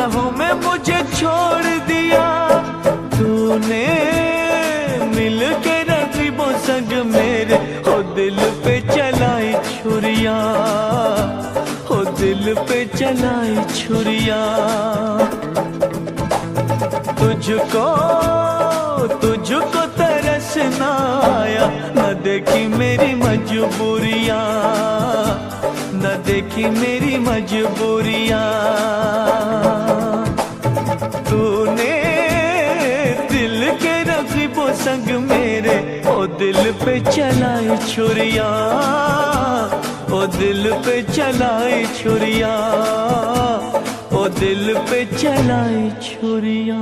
राहों में मुझे छोड़ दिया तूने, मिल के रकीबों संग मेरे हो दिल पे चलाई छुरिया, हो दिल पे चलाई छुरिया। तुझको तुझको तरस ना आया, न देखी मेरी मजबूरियां, न देखी मेरी मजबूरियां। तूने दिल के रकीबों संग मेरे ओ दिल पे चलाई छुरिया, ओ दिल पे चलाई छुरिया, ओ दिल पे चलाई छुरिया।